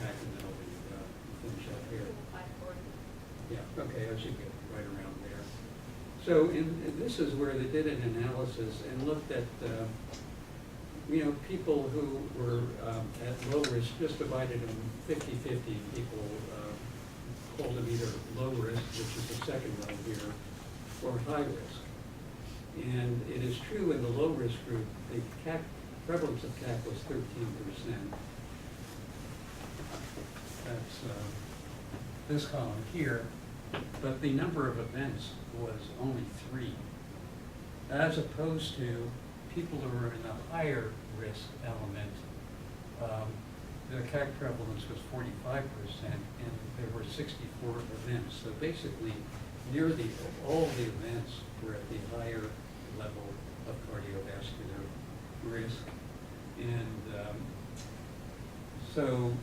attack, and then I'll be finish up here. Yeah, okay, I should get right around there. So this is where they did an analysis and looked at, people who were at low risk, just divided them 50-50. People called them either low risk, which is the second row here, or high risk. And it is true in the low risk group, the prevalence of CAC was 13%. That's this column here, but the number of events was only 3, as opposed to people who were in the higher risk element. The CAC prevalence was 45%, and there were 64 events. So basically, nearly all the events were at the higher level of cardiovascular risk. And so,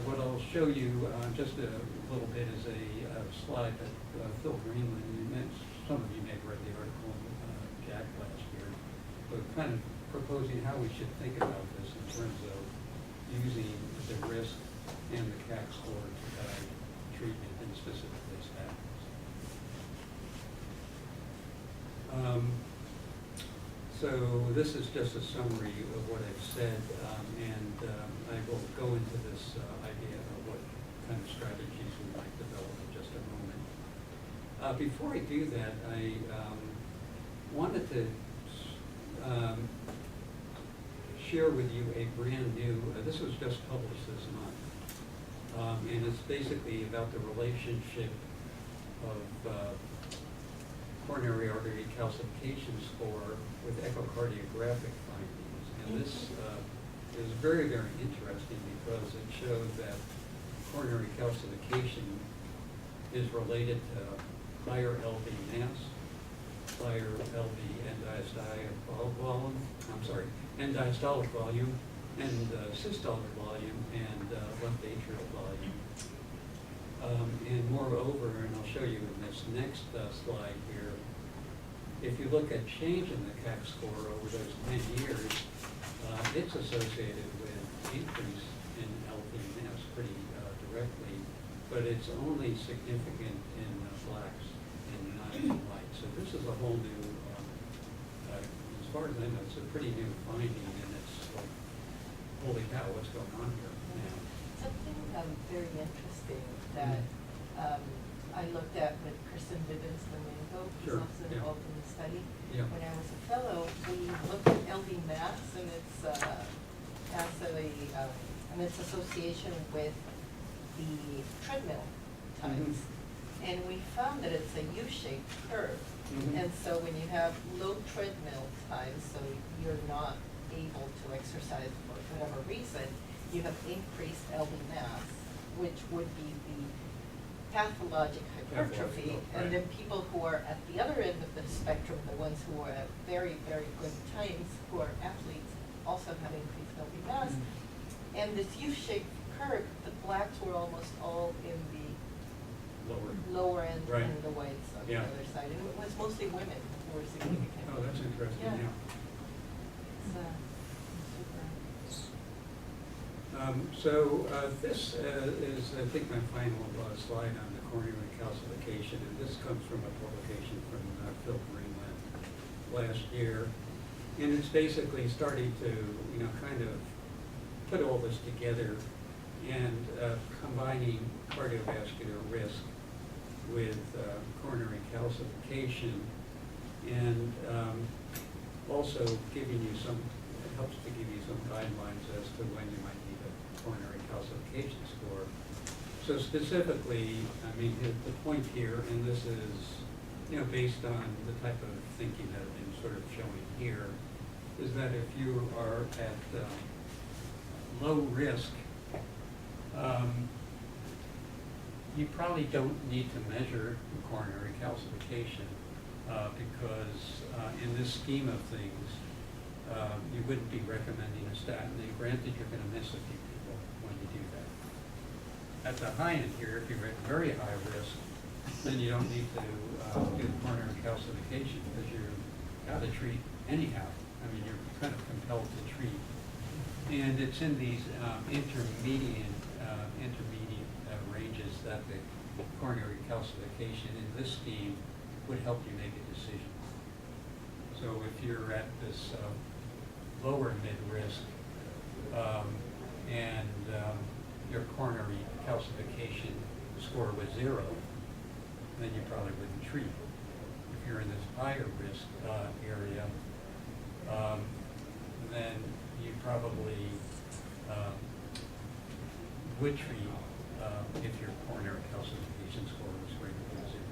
what I'll show you just a little bit is a slide that Phil Greenland, and some of you may have read the article in Jack last year, but kind of proposing how we should think about this in terms of using the risk and the CAC score to guide treatment and specifically statins. So this is just a summary of what I've said, and I will go into this idea of what kind of strategies we might develop in just a moment. Before I do that, I wanted to share with you a brand new, this was just published this month, and it's basically about the relationship of coronary artery calcification score with echocardiographic findings. And this is very, very interesting because it shows that coronary calcification is related to higher LV mass, higher LV end diastolic volume, and systolic volume, and left atrial volume. And moreover, and I'll show you in this next slide here, if you look at change in the CAC score over those 10 years, it's associated with increase in LV mass pretty directly, but it's only significant in blacks and not in whites. So this is a whole new, as far as I know, it's a pretty new finding, and it's like, holy cow, what's going on here now? Something very interesting that I looked at with Kristen Vivens Domingo, who's Sure, also yeah. involved in the study. Yeah. When I was a fellow, we looked at LV mass and its and its association with the treadmill times. And we found that it's a U-shaped curve. And so when you have low treadmill times, so you're not able to exercise for whatever reason, you have increased LV mass, which would be the pathologic hypertrophy. Right. And then people who are at the other end of the spectrum, the ones who are at very, very good times, who are athletes, also have increased LV mass. And this U-shaped curve, the blacks were almost all in the lower end, Right. and the whites on the other side. And it was mostly women who were significant. Oh, that's interesting, Yeah. yeah. It's, So this is, I think, my final slide on the coronary calcification, and this comes from a publication from Phil Greenland last year. And it's basically starting to, kind of put all this together and combining cardiovascular risk with coronary calcification, and also giving you it helps to give you some guidelines as to when you might need a coronary calcification score. So specifically, I mean, the point here, and this is, based on the type of thinking that I've been sort of showing here, is that if you are at low risk, you probably don't need to measure coronary calcification because in this scheme of things, you wouldn't be recommending a statin. And granted, you're going to miss a few people when you do that. At the high end here, if you're at very high risk, then you don't need to do coronary calcification because you've got to treat anyhow. I mean, you're kind of compelled to treat. And it's in these intermediate ranges that the coronary calcification in this scheme would help you make a decision. So if you're at this lower mid-risk and your coronary calcification score was 0, then you probably wouldn't treat. If you're in this higher risk area, then you probably would treat if your coronary calcification score was greater than 0.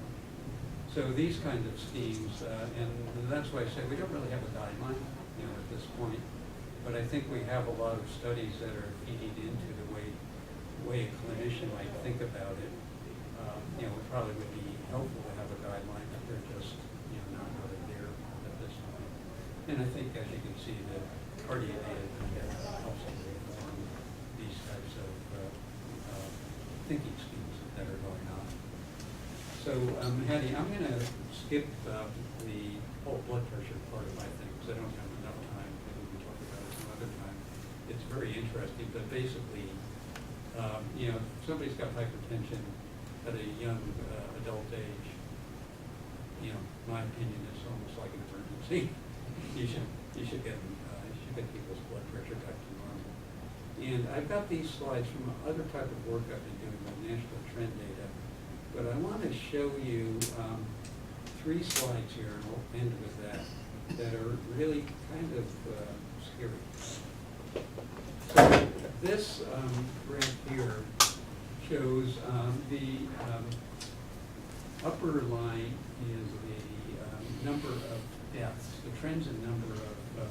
So these kinds of schemes, and that's why I say we don't really have a guideline, at this point. But I think we have a lot of studies that are feeding into the way a clinician might think about it. It probably would be helpful to have a guideline, but they're just not really there at this point. And I think, as you can see, the cardio data helps us inform these types of thinking schemes that are going on. So, Hattie, I'm going to skip the whole blood pressure part of my thing because I don't have enough time. Maybe we can talk about it some other time. It's very interesting, but basically, if somebody's got hypertension at a young adult age, my opinion is almost like an emergency. You should get people's blood pressure back to normal. And I've got these slides from other type of work I've been doing with national trend data, but I want to show you 3 slides here, and I'll end with that are really kind of scary. So this graph here shows the upper line is the number of deaths, the trends in number of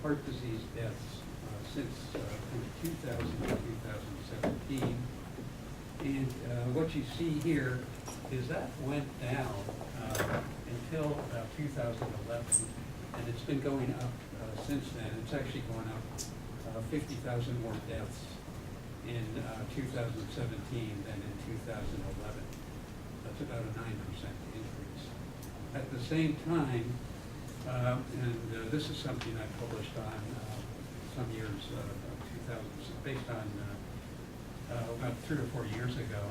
heart disease deaths since 2000 to 2017. And what you see here is that went down until about 2011, and it's been going up since then. It's actually going up 50,000 more deaths in 2017 than in 2011. That's about a 9% increase. At the same time, and this is something I published on some years of 2000, based on about 3 or 4 years ago,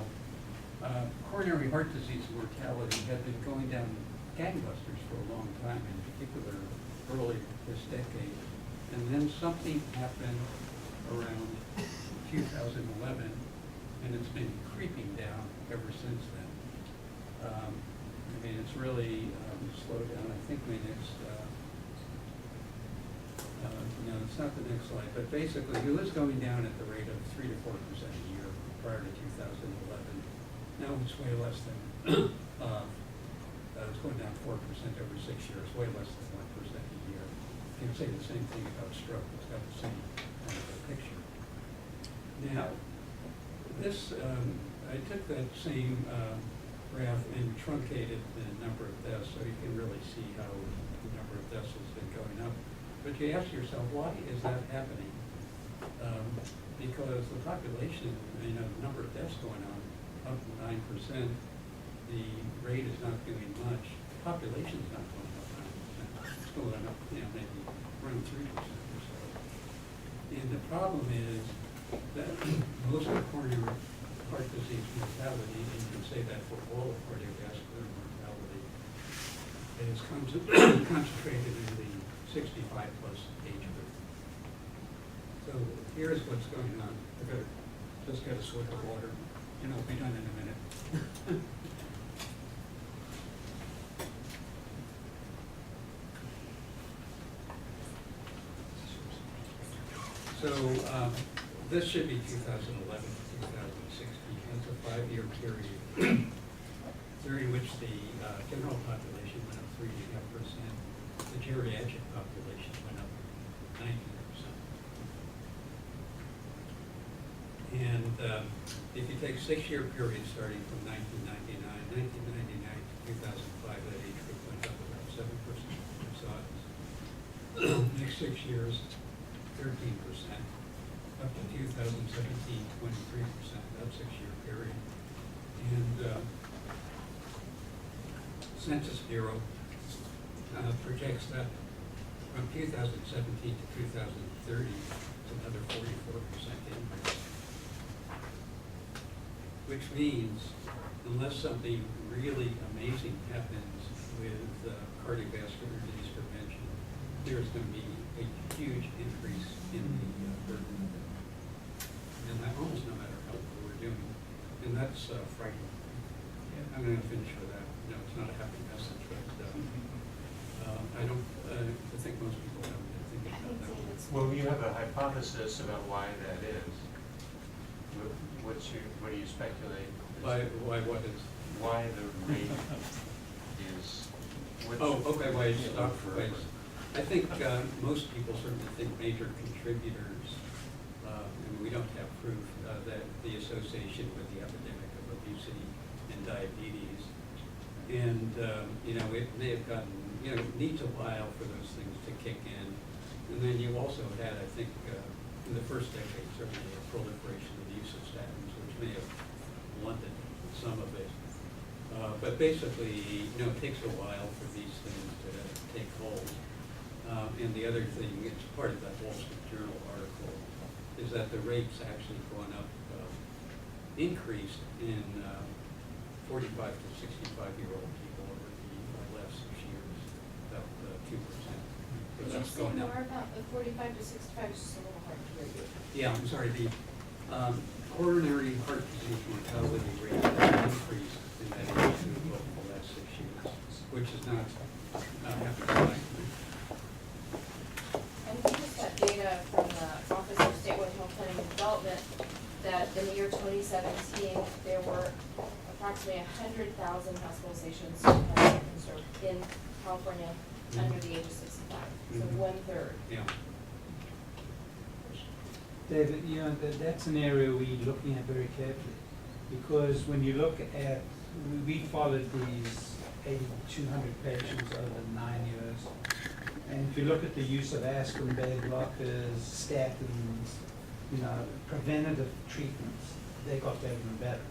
coronary heart disease mortality had been going down gangbusters for a long time, in particular early this decade. And then something happened around 2011, and it's been creeping down ever since then. It's really slowed down. I think my next, no, it's not the next slide, but basically it was going down at the rate of 3 to 4% a year prior to 2011. Now it's way less than, it's going down 4% every 6 years, way less than 1% a year. You can say the same thing about stroke. It's got the same kind of a picture. Now, this, I took that same graph and truncated the number of deaths so you can really see how the number of deaths has been going up. But you ask yourself, why is that happening? Because the population, the number of deaths going on, up 9%, the rate is not doing much. The population is not going up 9%. It's going up, maybe around 3% or so. And the problem is that most of the coronary heart disease mortality, and you can say that for all of cardiovascular mortality, is concentrated in the 65 plus age group. So here's what's going on. I better just get a swig of water, and I'll be done in a minute. So this should be 2011 to 2016. It's a 5-year period during which the general population went up 3.5%. The geriatric population went up 19%. And if you take 6-year periods starting from 1999 to 2005, that age group went up about 7% in size. Next 6 years, 13%. Up to 2017, 23%, that 6-year period. And Census Bureau projects that from 2017 to 2030, another 44% increase. Which means, unless something really amazing happens with cardiovascular disease prevention, there's going to be a huge increase in the burden of it. And that almost no matter how well we're doing. And that's frightening. Yeah, I'm going to finish with that. No, it's not a happy message, but I think most people don't think about that. Well, you have a hypothesis about why that is. What do you speculate? Why what is? Why the rate is. Why it's stopped for race. I think most people certainly think major contributors, and we don't have proof that the association with the epidemic of obesity and diabetes. And, it may have gotten, it needs a while for those things to kick in. And then you also had, I think, in the first decade, certainly a proliferation of the use of statins, which may have blunted some of it. But basically, it takes a while for these things to take hold. And the other thing, it's part of that Wall Street Journal article, is that the rate's actually gone up, increased in 45 to 65-year-old people over the last 6 years, about 2%. So Could you that's say going up. more about the 45 to 65, it's just a little hard to hear you. Yeah, I'm sorry, the coronary heart disease mortality rate has increased in that age group over the last 6 years, which is not happening. And we just got data from the Office of Statewide Health Planning and Development that in the year 2017, there were approximately 100,000 hospitalizations in California under the age of 65, so Mhm. 1/3. Yeah. David, that's an area we're looking at very carefully, because when you look at, we followed these 8,200 patients over 9 years, and if you look at the use of aspirin, beta blockers, statins, preventative treatments, they got better and better.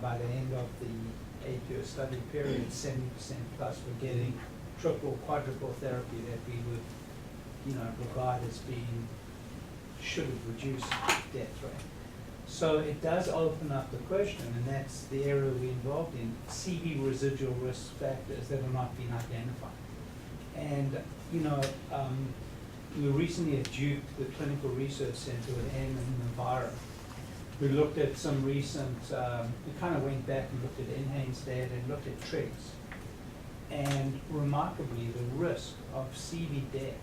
By the end of the 8-year study period, 70% plus were getting triple, quadruple therapy that we would, regard as being, should have reduced death rate. So it does open up the question, and that's the area we're involved in, CV residual risk factors that are not being identified. And, we recently at Duke, the Clinical Research Center with Ann and Navarro, we looked at some recent, we kind of went back and looked at NHANES data and looked at trigs. And remarkably, the risk of CV death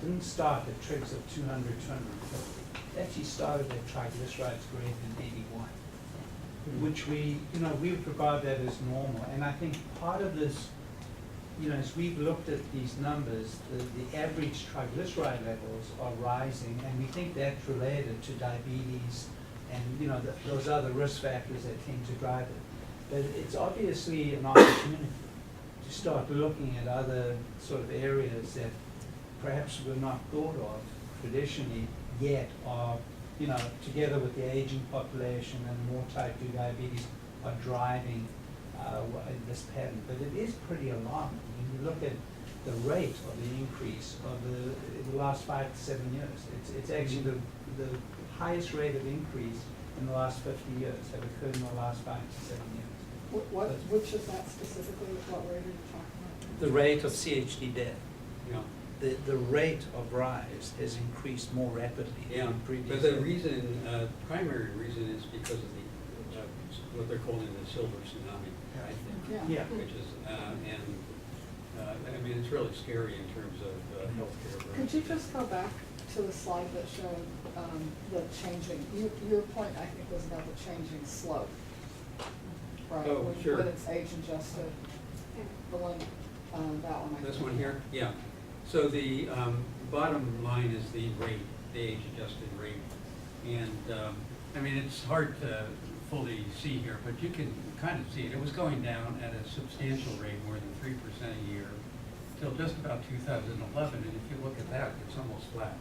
didn't start at trigs of 200, 250. It actually started at triglycerides greater than 81, which we would regard that as normal. And I think part of this, as we've looked at these numbers, the average triglyceride levels are rising, and we think that's related to diabetes and those other risk factors that tend to drive it. But it's obviously an opportunity to start looking at other sort of areas that perhaps were not thought of traditionally yet, are, together with the aging population and more type 2 diabetes, are driving this pattern. But it is pretty alarming when you look at the rate of the increase of the last 5 to 7 years. It's actually the highest rate of increase in the last 50 years have occurred in the last 5 to 7 years. Which is that specifically, what rate are you talking about? The rate of CHD death. Yeah. The rate of rise has increased more rapidly Yeah, than previous. but the reason, primary reason is because of the, what they're calling the silver tsunami, I think. Yeah. Yeah. Which is, it's really scary in terms of healthcare. Could you just go back to the slide that showed the changing, your point, I think, was about the changing slope, right? Oh, sure. When it's age adjusted, the one, that one. This one here? Yeah. So the bottom line is the rate, the age-adjusted rate. And, it's hard to fully see here, but you can kind of see it. It was going down at a substantial rate, more than 3% a year, till just about 2011. And if you look at that, it's almost flat.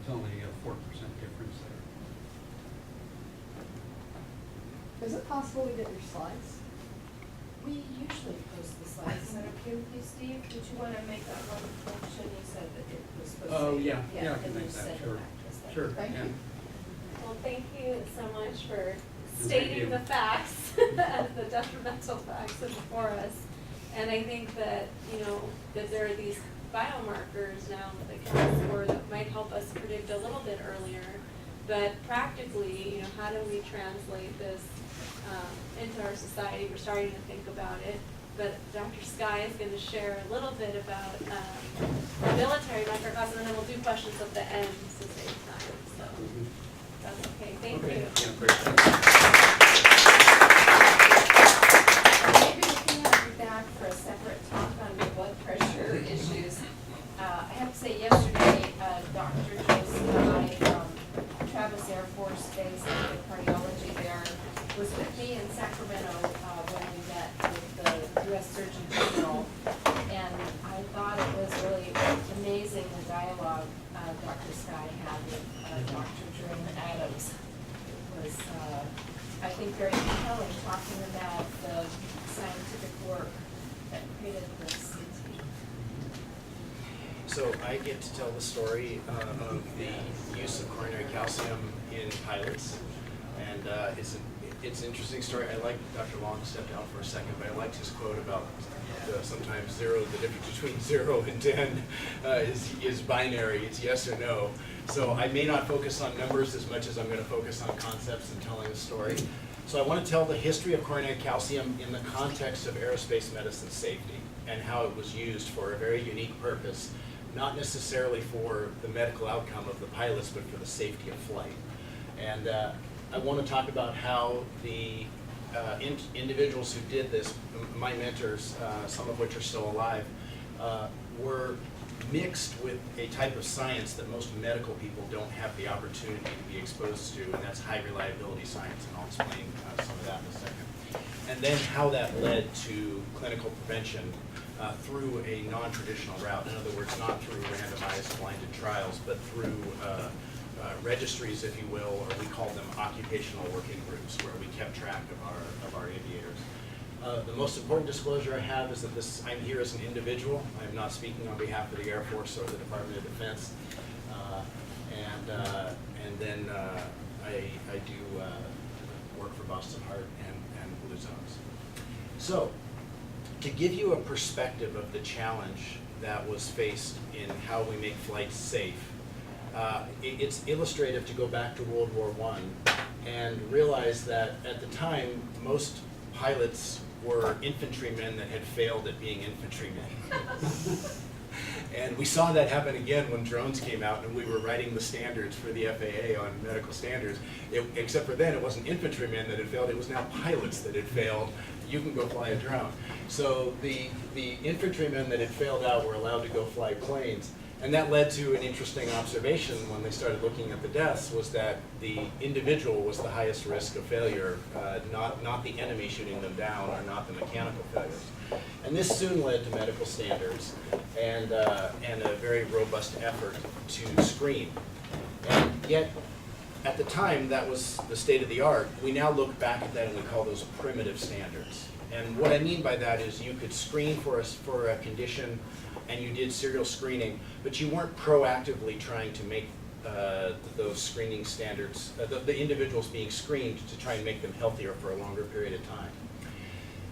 It's only a 4% difference there. Is it possible to get your slides? We usually post the slides. Is that okay with you, Steve? Did you want to make that one motion? You said that it was supposed to. Oh, yeah, I and can then make that, send it sure. back to us then. Sure, Thank yeah. you. Well, thank you so much for you. stating the facts, as the detrimental facts before us. And I think that, that there are these biomarkers now that can score that might help us predict a little bit earlier. But practically, how do we translate this into our society? We're starting to think about it. But Dr. Sky is going to share a little bit about military microcosm, and then we'll do questions at the end to save time. So that's okay. Thank Okay, you. yeah, great. Maybe we can have you back for a separate talk on the blood pressure issues. I have to say, yesterday, Dr. Joe Sky from Travis Air Force Base and the cardiology there was with me in Sacramento when we met with the U.S. Surgeon General, and I thought it was really amazing the dialogue Dr. Sky had with Dr. Jerome Adams. It was, I think, very compelling, talking about the scientific work that created this CT. So I get to tell the story of the use of coronary calcium in pilots, and it's an interesting story. I like Dr. Long stepped out for a second, but I liked his quote about sometimes the difference between 0 and 10 is binary. It's yes or no. So I may not focus on numbers as much as I'm going to focus on concepts and telling a story. So I want to tell the history of coronary calcium in the context of aerospace medicine safety and how it was used for a very unique purpose, not necessarily for the medical outcome of the pilots, but for the safety of flight. And I want to talk about how the individuals who did this, my mentors, some of which are still alive, were mixed with a type of science that most medical people don't have the opportunity to be exposed to, and that's high reliability science, and I'll explain some of that in a second. And then how that led to clinical prevention through a non-traditional route. In other words, not through randomized blinded trials, but through registries, if you will, or we call them occupational working groups, where we kept track of our aviators. The most important disclosure I have is that I'm here as an individual. I'm not speaking on behalf of the Air Force or the Department of Defense. And then I do work for Boston Heart and Blue Zones. So, to give you a perspective of the challenge that was faced in how we make flights safe, it's illustrative to go back to World War I and realize that at the time, most pilots were infantrymen that had failed at being infantrymen. And we saw that happen again when drones came out and we were writing the standards for the FAA on medical standards. Except for then, it wasn't infantrymen that had failed, it was now pilots that had failed. You can go fly a drone. So the infantrymen that had failed out were allowed to go fly planes. And that led to an interesting observation when they started looking at the deaths, was that the individual was the highest risk of failure, not the enemy shooting them down or not the mechanical failures. And this soon led to medical standards and a very robust effort to screen. And yet, at the time, that was the state of the art. We now look back at that and we call those primitive standards. And what I mean by that is you could screen for a condition and you did serial screening, but you weren't proactively trying to make those screening standards, the individuals being screened to try and make them healthier for a longer period of time.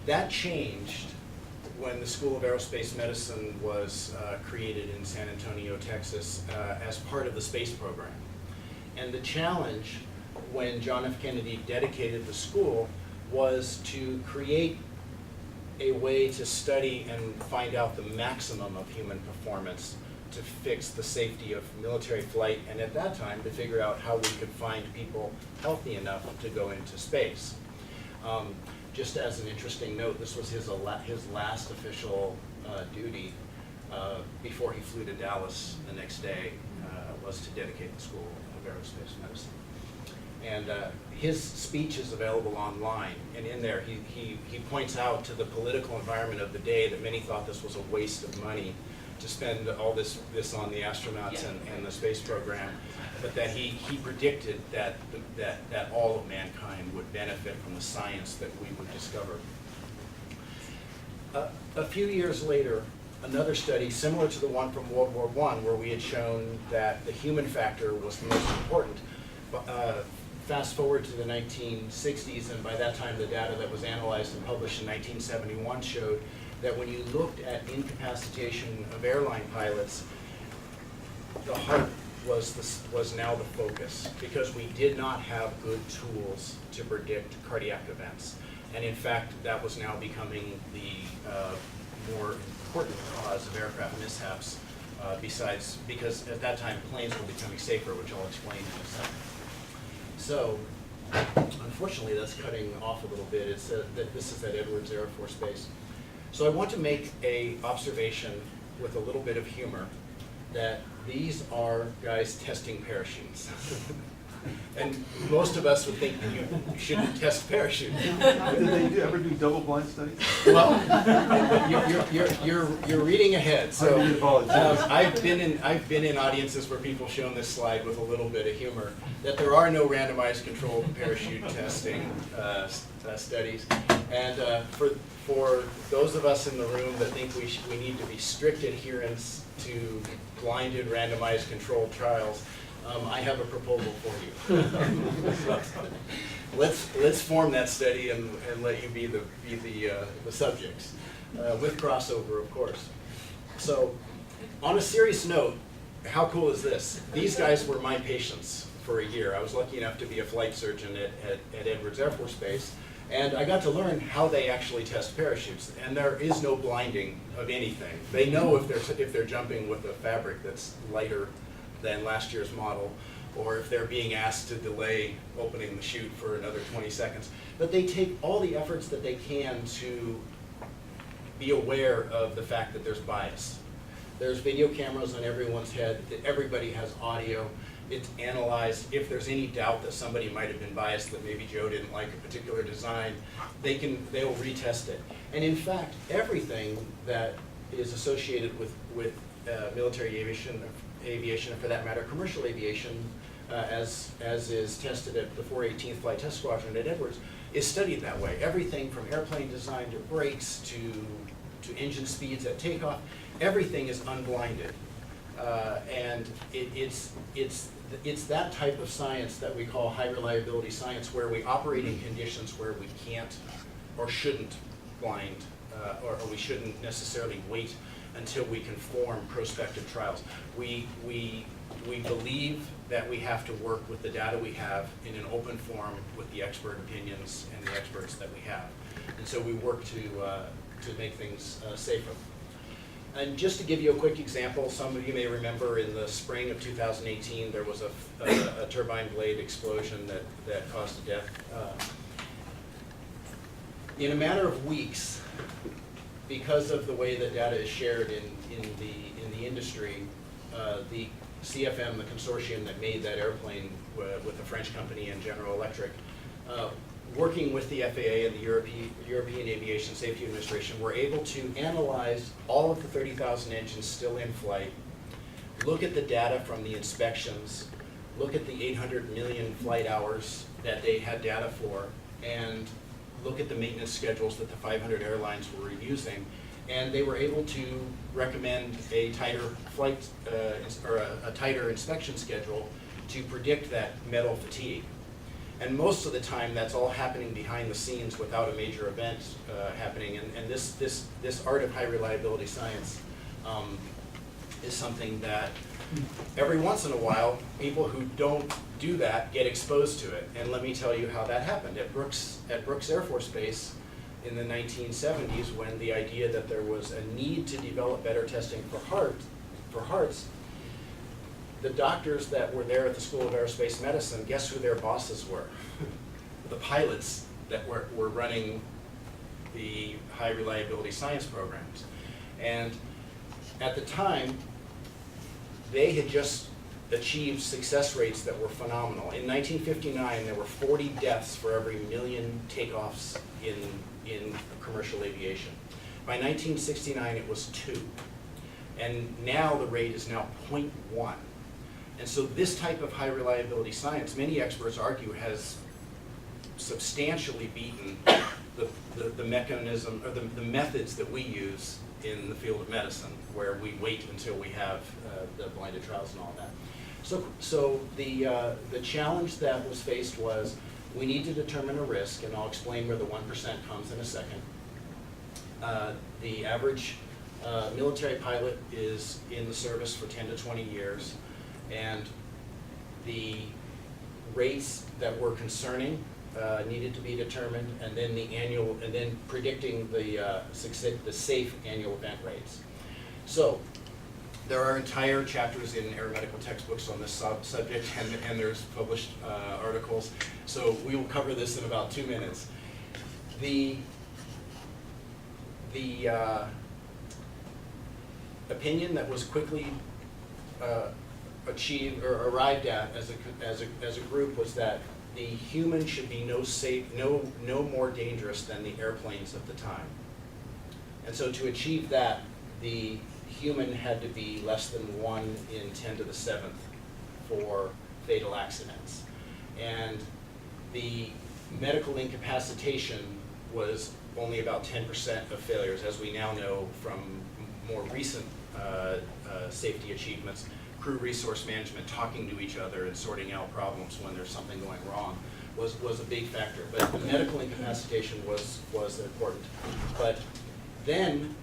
That changed when the School of Aerospace Medicine was created in San Antonio, Texas, as part of the space program. And the challenge when John F. Kennedy dedicated the school was to create a way to study and find out the maximum of human performance to fix the safety of military flight, and at that time to figure out how we could find people healthy enough to go into space. Just as an interesting note, this was his last official duty before he flew to Dallas the next day, was to dedicate the School of Aerospace Medicine. And his speech is available online, and in there he points out to the political environment of the day that many thought this was a waste of money to spend all this on the astronauts and the space program, but that he predicted that all of mankind would benefit from the science that we would discover. A few years later, another study similar to the one from World War I, where we had shown that the human factor was the most important. Fast forward to the 1960s, and by that time the data that was analyzed and published in 1971 showed that when you looked at incapacitation of airline pilots, the heart was now the focus, because we did not have good tools to predict cardiac events. And in fact, that was now becoming the more important cause of aircraft mishaps, because at that time planes were becoming safer, which I'll explain in a second. So, unfortunately, that's cutting off a little bit. It's this is at Edwards Air Force Base. So I want to make an observation with a little bit of humor that these are guys testing parachutes. And most of us would think you shouldn't test parachutes. Did they ever do double-blind studies? Well, you're reading ahead. So I apologize. I've been in audiences where people shown this slide with a little bit of humor, that there are no randomized controlled parachute testing studies. And for those of us in the room that think we need to be strict adherents to blinded randomized controlled trials, I have a proposal for you. Let's form that study and let you be the subjects, with crossover, of course. So, on a serious note, how cool is this? These guys were my patients for a year. I was lucky enough to be a flight surgeon at Edwards Air Force Base, and I got to learn how they actually test parachutes. And there is no blinding of anything. They know if they're jumping with a fabric that's lighter than last year's model, or if they're being asked to delay opening the chute for another 20 seconds. But they take all the efforts that they can to be aware of the fact that there's bias. There's video cameras on everyone's head, everybody has audio, it's analyzed. If there's any doubt that somebody might have been biased, that maybe Joe didn't like a particular design, they'll retest it. And in fact, everything that is associated with military aviation, and for that matter, commercial aviation, as is tested at the 418th Flight Test Squadron at Edwards, is studied that way. Everything from airplane design to brakes to engine speeds at takeoff, everything is unblinded. And it's that type of science that we call high reliability science, where we operate in conditions where we can't or shouldn't blind, or we shouldn't necessarily wait until we can form prospective trials. We believe that we have to work with the data we have in an open forum with the expert opinions and the experts that we have. And so we work to make things safer. And just to give you a quick example, some of you may remember in the spring of 2018, there was a turbine blade explosion that caused a death. In a matter of weeks, because of the way that data is shared in the industry, the CFM, the consortium that made that airplane with a French company and General Electric, working with the FAA and the European Aviation Safety Administration, were able to analyze all of the 30,000 engines still in flight, look at the data from the inspections, look at the 800 million flight hours that they had data for, and look at the maintenance schedules that the 500 airlines were using, and they were able to recommend a tighter flight or a tighter inspection schedule to predict that metal fatigue. And most of the time, that's all happening behind the scenes without a major event happening. And this art of high reliability science is something that every once in a while, people who don't do that get exposed to it. And let me tell you how that happened. At Brooks Air Force Base in the 1970s, when the idea that there was a need to develop better testing for hearts, the doctors that were there at the School of Aerospace Medicine, guess who their bosses were? The pilots that were running the high reliability science programs. And at the time, they had just achieved success rates that were phenomenal. In 1959, there were 40 deaths for every million takeoffs in commercial aviation. By 1969, it was 2. And now the rate is now 0.1. And so this type of high reliability science, many experts argue, has substantially beaten the mechanism, or the methods that we use in the field of medicine, where we wait until we have the blinded trials and all that. So the challenge that was faced was, we need to determine a risk, and I'll explain where the 1% comes in a second. The average military pilot is in the service for 10 to 20 years, and the rates that were concerning needed to be determined, and then predicting the safe annual event rates. So there are entire chapters in aeromedical textbooks on this subject, and there's published articles. So we will cover this in about 2 minutes. The opinion that was quickly achieved or arrived at as a group was that the human should be no more dangerous than the airplanes of the time. And so to achieve that, the human had to be less than 1 in 10 to the 7th for fatal accidents. And the medical incapacitation was only about 10% of failures, as we now know from more recent safety achievements. Crew resource management, talking to each other and sorting out problems when there's something going wrong was a big factor. But the medical incapacitation was important. But then,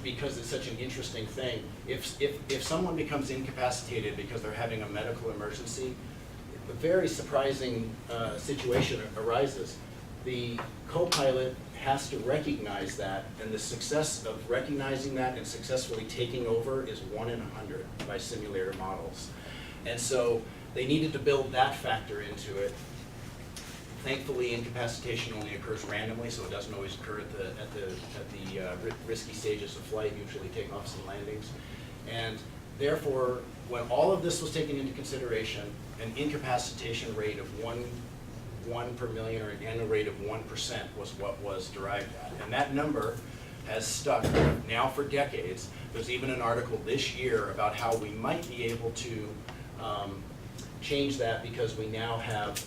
because it's such an interesting thing, if someone becomes incapacitated because they're having a medical emergency, a very surprising situation arises. The co-pilot has to recognize that, and the success of recognizing that and successfully taking over is 1 in 100 by simulator models. And so they needed to build that factor into it. Thankfully, incapacitation only occurs randomly, so it doesn't always occur at the risky stages of flight, usually takeoffs and landings. And therefore, when all of this was taken into consideration, an incapacitation rate of 1 per million, or an annual rate of 1% was what was derived at. And that number has stuck now for decades. There's even an article this year about how we might be able to change that, because we now have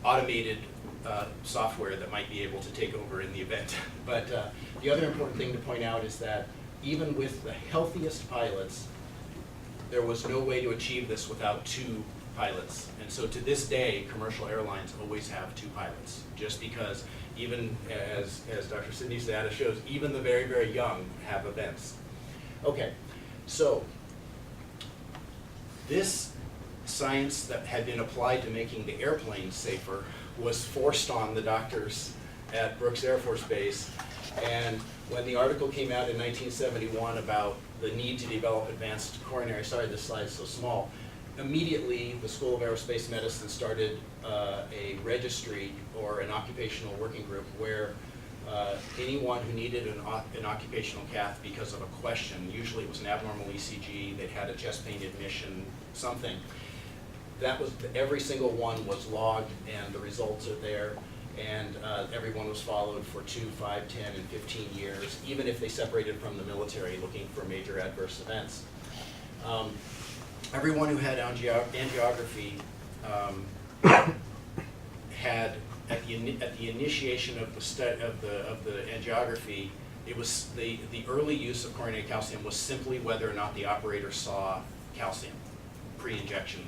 automated software that might be able to take over in the event. But the other important thing to point out is that even with the healthiest pilots, there was no way to achieve this without 2 pilots. And so to this day, commercial airlines always have 2 pilots, just because even as Dr. Sidney's data shows, even the very, very young have events. Okay, so this science that had been applied to making the airplanes safer was forced on the doctors at Brooks Air Force Base. And when the article came out in 1971 about the need to develop advanced coronary, sorry this slide is so small, immediately the School of Aerospace Medicine started a registry or an occupational working group where anyone who needed an occupational cath because of a question, usually it was an abnormal ECG, they'd had a chest pain admission, something, that was, every single one was logged, and the results are there. And everyone was followed for 2, 5, 10, and 15 years, even if they separated from the military looking for major adverse events. Everyone who had angiography had, at the initiation of the angiography, it was the early use of coronary calcium was simply whether or not the operator saw calcium pre-injection.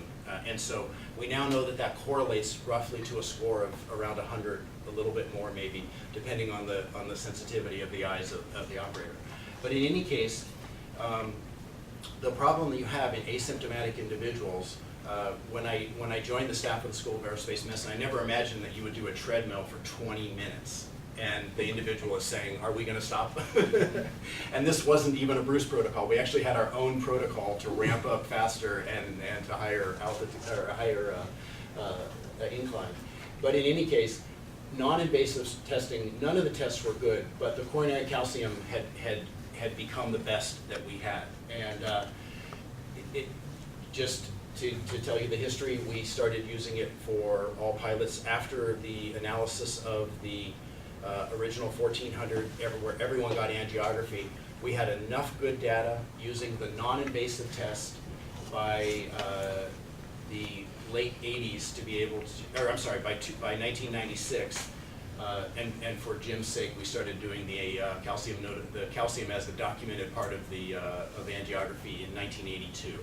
And so we now know that correlates roughly to a score of around 100, a little bit more maybe, depending on the sensitivity of the eyes of the operator. But in any case, the problem that you have in asymptomatic individuals, when I joined the staff of the School of Aerospace Medicine, I never imagined that you would do a treadmill for 20 minutes. And the individual is saying, are we going to stop? And this wasn't even a Bruce protocol. We actually had our own protocol to ramp up faster and to higher altitude, or higher incline. But in any case, non-invasive testing, none of the tests were good, but the coronary calcium had become the best that we had. And just to tell you the history, we started using it for all pilots after the analysis of the original 1400, where everyone got angiography. We had enough good data using the non-invasive test by the late 80s to be able to, or I'm sorry, by 1996, and for Jim's sake, we started doing the calcium as the documented part of the of angiography in 1982.